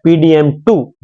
PDM 2,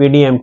PDM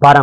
12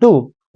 2,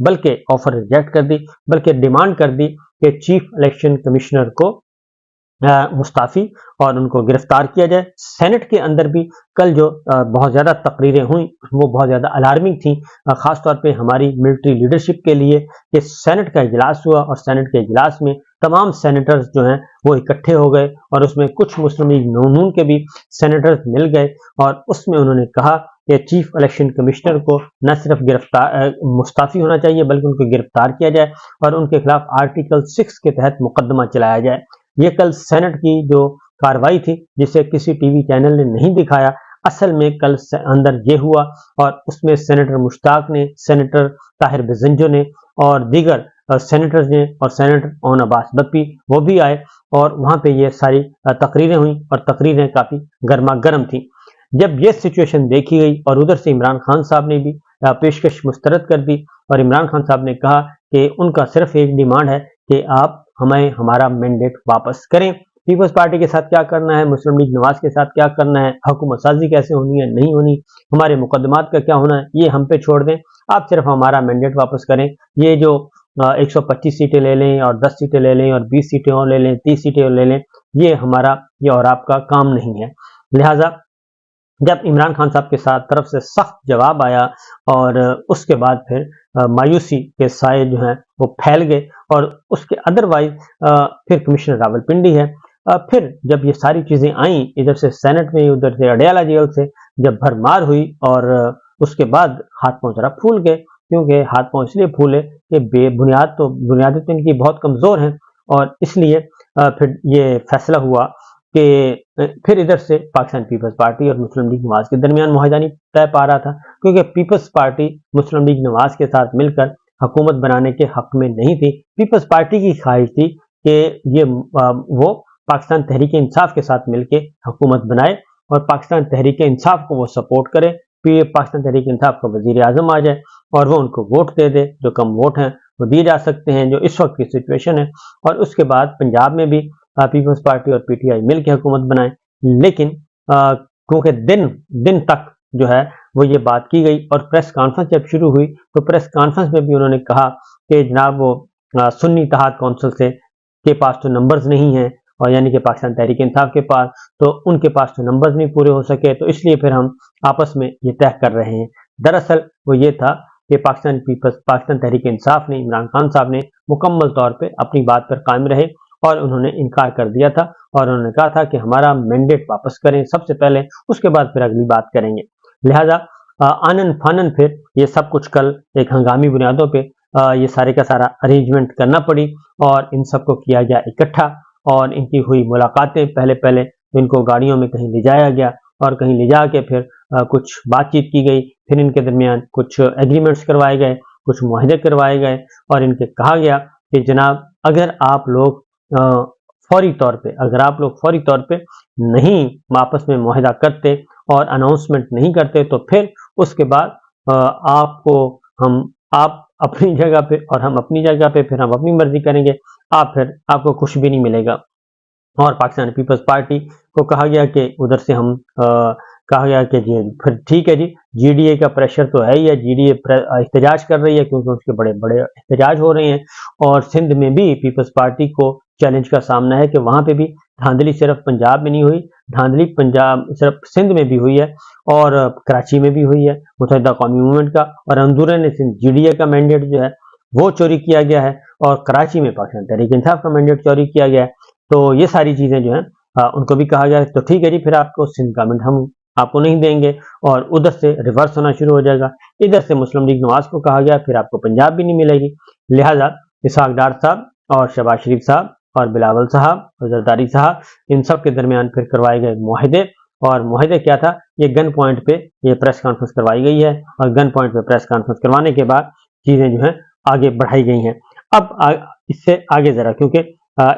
بلکہ offer reject کر دی، بلکہ ڈیمانڈ کر دی کہ چیف الیکشن کمشنر کو مستعفی اور ان کو گرفتار کیا جائے۔ سینٹ کے اندر بھی کل جو بہت زیادہ تقریریں ہوئیں وہ بہت زیادہ الارمنگ تھیں، خاص طور پہ ہماری ملٹری لیڈرشپ کے لیے، کہ سینٹ کا اجلاس ہوا اور سینٹ کے اجلاس میں تمام سینیٹرز جو ہیں وہ اکٹھے ہو گئے، اور اس میں کچھ مسلم لیگ نون کے بھی سینیٹرز مل گئے، اور اس میں انہوں نے کہا کہ چیف الیکشن کمشنر کو نہ صرف مستعفی ہونا چاہیے بلکہ ان کو گرفتار کیا جائے اور ان کے خلاف آرٹیکل 6 کے تحت مقدمہ چلایا جائے۔ یہ کل سینٹ کی جو کاروائی تھی جسے کسی ٹی وی چینل نے نہیں دکھایا، اصل میں کل اندر یہ ہوا، اور اس میں سینیٹر مشتاق نے، سینیٹر طاہر بزنجو نے اور دیگر سینیٹرز نے اور سینیٹر اون عباس بپی وہ بھی آئے، اور وہاں پہ یہ ساری تقریریں ہوئیں، اور تقریریں کافی گرما گرم تھیں۔ جب یہ سچویشن دیکھی گئی اور ادھر سے عمران خان صاحب نے بھی پیشکش مسترد کر دی، اور عمران خان صاحب نے کہا کہ ان کا صرف ایک ڈیمانڈ ہے کہ آپ ہمیں ہمارا مینڈیٹ واپس کریں۔ پیپلز پارٹی کے ساتھ کیا کرنا ہے، مسلم لیگ نواز کے ساتھ کیا کرنا ہے، حکومت سازی کیسے ہونی ہے نہیں ہونی، ہمارے مقدمات کا کیا ہونا ہے، یہ ہم پہ چھوڑ دیں، آپ صرف ہمارا مینڈیٹ واپس کریں۔ یہ جو 125 سیٹیں لے لیں اور 10 سیٹیں لے لیں اور 20 سیٹیں اور لے لیں، 30 سیٹیں اور لے لیں، یہ ہمارا یہ اور آپ کا کام نہیں ہے۔ لہٰذا جب عمران خان صاحب کے ساتھ طرف سے سخت جواب آیا، اور اس کے بعد پھر مایوسی کے سائے جو ہیں وہ پھیل گئے، اور اس کے ادروائز پھر کمشنر راولپنڈی ہے۔ پھر جب یہ ساری چیزیں آئیں ادھر سے سینٹ میں، ادھر سے اڈیالہ جیل سے جب بھرمار ہوئی، اور اس کے بعد ہاتھ پاؤں ذرا پھول گئے، کیونکہ ہاتھ پاؤں اس لیے پھولے کہ بنیادیں تو ان کی بہت کمزور ہیں، اور اس لیے پھر یہ فیصلہ ہوا کہ پھر ادھر سے پاکستان پیپلز پارٹی اور مسلم لیگ نواز کے درمیان معاہدہ نہیں طے پا رہا تھا، کیونکہ پیپلز پارٹی مسلم لیگ نواز کے ساتھ مل کر حکومت بنانے کے حق میں نہیں تھی۔ پیپلز پارٹی کی خواہش تھی کہ وہ پاکستان تحریک انصاف کے ساتھ مل کے حکومت بنائے، اور پاکستان تحریک انصاف کو وہ سپورٹ کرے، پھر پاکستان تحریک انصاف کا وزیر اعظم آ جائے اور وہ ان کو ووٹ دے دے، جو کم ووٹ ہیں وہ دیے جا سکتے ہیں، جو اس وقت کی سچویشن ہے۔ اور اس کے بعد پنجاب میں بھی پیپلز پارٹی اور پی ٹی آئی مل کے حکومت بنائے، لیکن کیونکہ دن تک جو ہے وہ یہ بات کی گئی، اور پریس کانفرنس جب شروع ہوئی تو پریس کانفرنس میں بھی انہوں نے کہا کہ جناب وہ سنی اتحاد کونسل کے پاس تو نمبرز نہیں ہیں، اور یعنی کہ پاکستان تحریک انصاف کے پاس، تو ان کے پاس تو نمبرز نہیں پورے ہو سکے، تو اس لیے پھر ہم آپس میں یہ طے کر رہے ہیں۔ دراصل وہ یہ تھا کہ پاکستان تحریک انصاف نے، عمران خان صاحب نے مکمل طور پہ اپنی بات پر قائم رہے، اور انہوں نے انکار کر دیا تھا، اور انہوں نے کہا تھا کہ ہمارا مینڈیٹ واپس کریں سب سے پہلے، اس کے بعد پھر اگلی بات کریں گے۔ لہٰذا آنن فانن پھر یہ سب کچھ کل ایک ہنگامی بنیادوں پہ یہ سارے کا سارا ارینجمنٹ کرنا پڑی، اور ان سب کو کیا گیا اکٹھا، اور ان کی ہوئی ملاقاتیں، پہلے ان کو گاڑیوں میں کہیں لے جایا گیا، اور کہیں لے جا کے پھر کچھ بات چیت کی گئی، پھر ان کے درمیان کچھ ایگریمنٹس کروائے گئے، کچھ معاہدے کروائے گئے، اور ان کے کہا گیا کہ جناب اگر آپ لوگ فوری طور پہ نہیں آپس میں معاہدہ کرتے اور اناؤنسمنٹ نہیں کرتے، تو پھر اس کے بعد آپ اپنی جگہ پہ اور ہم اپنی جگہ پہ، پھر ہم اپنی مرضی کریں گے، آپ کو کچھ بھی نہیں ملے گا۔ اور پاکستان پیپلز پارٹی کو کہا گیا کہ ادھر سے کہا گیا کہ جی پھر ٹھیک ہے جی ڈی اے کا پریشر تو ہے ہی ہے، جی ڈی اے احتجاج کر رہی ہے کیونکہ اس کے بڑے بڑے احتجاج ہو رہے ہیں، اور سندھ میں بھی پیپلز پارٹی کو چیلنج کا سامنا ہے کہ وہاں پہ بھی دھاندلی صرف پنجاب میں نہیں ہوئی، دھاندلی پنجاب صرف سندھ میں بھی ہوئی ہے، اور کراچی میں بھی ہوئی ہے متحدہ قومی موومنٹ کا، اور اندورن سندھ جی ڈی اے کا مینڈیٹ جو ہے وہ چوری کیا گیا ہے، اور کراچی میں پاکستان تحریک انصاف کا مینڈیٹ چوری کیا گیا ہے۔ تو یہ ساری چیزیں جو ہیں ان کو بھی کہا گیا ہے تو ٹھیک ہے جی، پھر آپ کو سندھ کا مینڈیٹ ہم آپ کو نہیں دیں گے، اور ادھر سے ریورس ہونا شروع ہو جائے گا، ادھر سے مسلم لیگ نواز کو کہا گیا پھر آپ کو پنجاب بھی نہیں ملے گی۔ لہٰذا اسحاق ڈار صاحب اور شہباز شریف صاحب اور بلاول صاحب اور زرداری صاحب، ان سب کے درمیان پھر کروائے گئے معاہدے، اور معاہدے کیا تھا، یہ گن پوائنٹ پہ یہ پریس کانفرنس کروائی گئی ہے، اور گن پوائنٹ پہ پریس کانفرنس کروانے کے بعد چیزیں جو ہیں آگے بڑھائی گئی ہیں۔ اب اس سے آگے ذرا، کیونکہ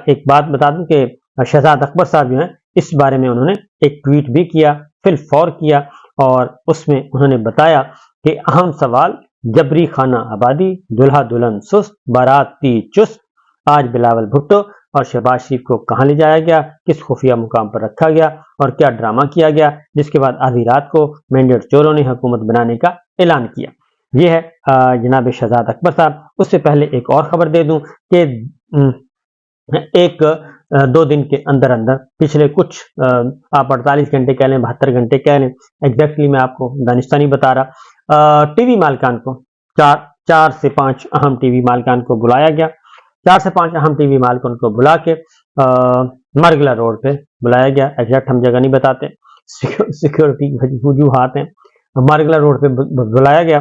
ایک بات بتا دوں کہ شہزاد اکبر صاحب جو ہیں اس بارے میں انہوں نے ایک ٹویٹ بھی کیا، فی الفور کیا، اور اس میں انہوں نے بتایا کہ اہم سوال جبری خانہ آبادی، دلہا دلہن سست، باراتی چست، آج بلاول بھٹو اور شہباز شریف کو کہاں لے جایا گیا، کس خفیہ مقام پر رکھا گیا، اور کیا ڈرامہ کیا گیا، جس کے بعد آدھی رات کو مینڈیٹ چوروں نے حکومت بنانے کا اعلان کیا۔ یہ ہے جناب شہزاد اکبر صاحب. اس سے پہلے ایک اور خبر دے دوں کہ ایک 2 دن کے اندر اندر پچھلے کچھ آپ 48 گھنٹے کہہ لیں 72 گھنٹے کہہ لیں، ایگزیکٹلی میں آپ کو دانستانی بتا رہا، ٹی وی مالکان کو 4 سے 5 اہم ٹی وی مالکان کو بلایا گیا. 4 سے 5 اہم ٹی وی مالکان کو بلا کے مرگلا روڈ پہ بلایا گیا. ایگزیکٹ ہم جگہ نہیں بتاتے، سیکورٹی وجوہات ہیں. مارگلا روڈ پہ بلایا گیا.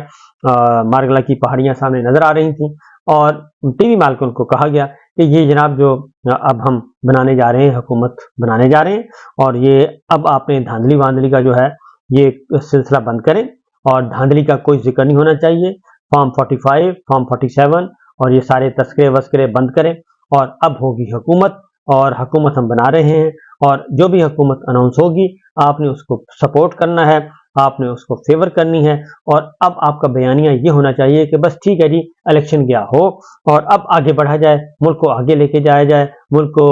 مارگلا کی پہاڑیاں سامنے نظر آ رہی تھیں اور ٹی وی مالکان کو کہا گیا کہ یہ جناب جو اب ہم بنانے جا رہے ہیں، حکومت بنانے جا رہے ہیں، اور یہ اب آپ نے دھاندلی واندلی کا جو ہے یہ سلسلہ بند کریں اور دھاندلی کا کوئی ذکر نہیں ہونا چاہیے. فارم 45 فارم 47 اور یہ سارے تذکرے وذکرے بند کریں اور اب ہوگی حکومت، اور حکومت ہم بنا رہے ہیں، اور جو بھی حکومت اناؤنس ہوگی آپ نے اس کو سپورٹ کرنا ہے، آپ نے اس کو فیور کرنی ہے. اور اب آپ کا بیانیہ یہ ہونا چاہیے کہ بس ٹھیک ہے جی الیکشن گیا ہو اور اب آگے بڑھا جائے، ملک کو آگے لے کے جایا جائے. ملک کو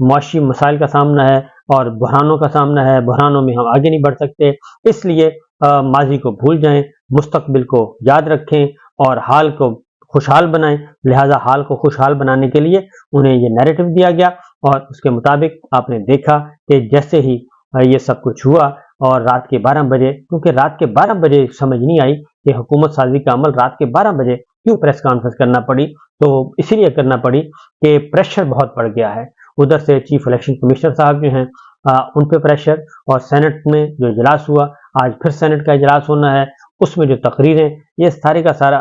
معاشی مسائل کا سامنا ہے اور بحرانوں کا سامنا ہے، بحرانوں میں ہم آگے نہیں بڑھ سکتے، اس لیے ماضی کو بھول جائیں، مستقبل کو یاد رکھیں اور حال کو خوشحال بنائیں. لہٰذا حال کو خوشحال بنانے کے لیے انہیں یہ نیریٹو دیا گیا اور اس کے مطابق آپ نے دیکھا کہ جیسے ہی یہ سب کچھ ہوا اور رات کے 12 بجے، کیونکہ رات کے 12 بجے سمجھ نہیں آئی کہ حکومت سازی کا عمل رات کے 12 بجے کیوں پریس کانفرنس کرنا پڑی، تو اسی لیے کرنا پڑی کہ پریشر بہت بڑھ گیا ہے. ادھر سے چیف الیکشن کمشنر صاحب جو ہیں ان پہ پریشر، اور سینٹ میں جو اجلاس ہوا، آج پھر سینٹ کا اجلاس ہونا ہے، اس میں جو تقریریں، یہ سارے کا سارا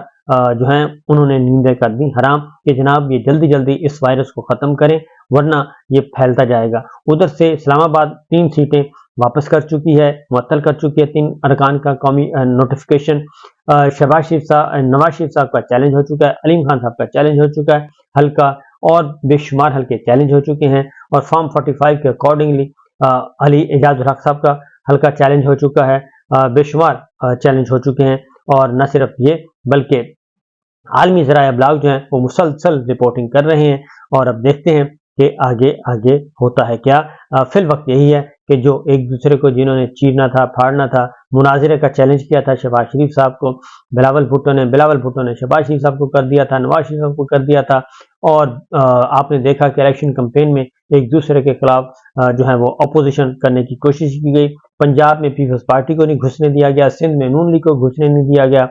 جو ہیں انہوں نے نیندیں کر دی حرام کہ جناب یہ جلدی جلدی اس وائرس کو ختم کریں ورنہ یہ پھیلتا جائے گا. ادھر سے اسلام آباد 3 سیٹیں واپس کر چکی ہے، معطل کر چکی ہے 3 ارکان کا قومی نوٹیفیکیشن. نواز شریف صاحب کا چیلنج ہو چکا ہے، علیم خان صاحب کا چیلنج ہو چکا ہے حلقہ، اور بے شمار حلقے چیلنج ہو چکے ہیں. اور فارم 45 کے اکارڈنگلی علی اعجاز الحق صاحب کا حلقہ چیلنج ہو چکا ہے، بے شمار چیلنج ہو چکے ہیں. اور نہ صرف یہ بلکہ عالمی ذرائع ابلاغ جو ہیں وہ مسلسل رپورٹنگ کر رہے ہیں، اور اب دیکھتے ہیں کہ آگے ہوتا ہے کیا. فی الوقت یہی ہے کہ جو ایک دوسرے کو جنہوں نے چیرنا تھا، پھاڑنا تھا، مناظرے کا چیلنج کیا تھا شہباز شریف صاحب کو، بلاول بھٹو نے شہباز شریف صاحب کو کر دیا تھا، نواز شریف صاحب کو کر دیا تھا. اور آپ نے دیکھا کہ الیکشن کمپین میں ایک دوسرے کے خلاف جو ہے وہ اپوزیشن کرنے کی کوشش کی گئی. پنجاب میں پیپلز پارٹی کو نہیں گھسنے دیا گیا، سندھ میں نون لیگ کو گھسنے نہیں دیا گیا.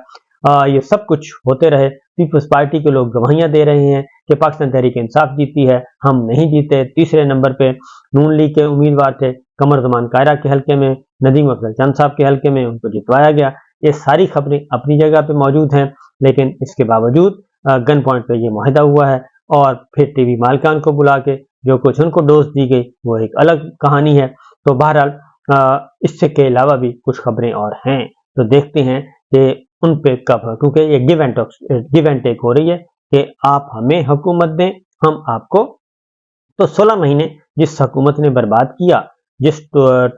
یہ سب کچھ ہوتے رہے. پیپلز پارٹی کے لوگ گواہیاں دے رہے ہیں کہ پاکستان تحریک انصاف جیتی ہے، ہم نہیں جیتے. تیسرے نمبر پہ نون لیگ کے امیدوار تھے قمر زمان قاہرہ کے حلقے میں، ندیم افضل چند صاحب کے حلقے میں، ان کو جتوایا گیا. یہ ساری خبریں اپنی جگہ پہ موجود ہیں، لیکن اس کے باوجود گن پوائنٹ پہ یہ معاہدہ ہوا ہے. اور پھر ٹی وی مالکان کو بلا کے جو کچھ ان کو ڈوز دی گئی وہ ایک الگ کہانی ہے. تو بہرحال اس سے کے علاوہ بھی کچھ خبریں اور ہیں، تو دیکھتے ہیں کہ ان پہ کب، کیونکہ یہ گیو اینڈ ٹیک ہو رہی ہے کہ آپ ہمیں حکومت دیں، ہم آپ کو. تو 16 مہینے جس حکومت نے برباد کیا، جس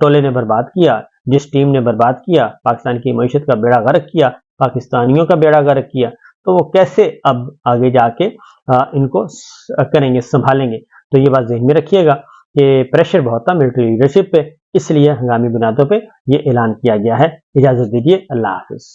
ٹولے نے برباد کیا، جس ٹیم نے برباد کیا، پاکستان کی معیشت کا بیڑا غرق کیا، پاکستانیوں کا بیڑا غرق کیا، تو وہ کیسے اب آگے جا کے ان کو کریں گے، سنبھالیں گے. تو یہ بات ذہن میں رکھیے گا کہ پریشر بہت تھا ملٹری لیڈرشپ پہ، اس لیے ہنگامی بنیادوں پہ یہ اعلان کیا گیا ہے. اجازت دیجیے، اللہ حافظ.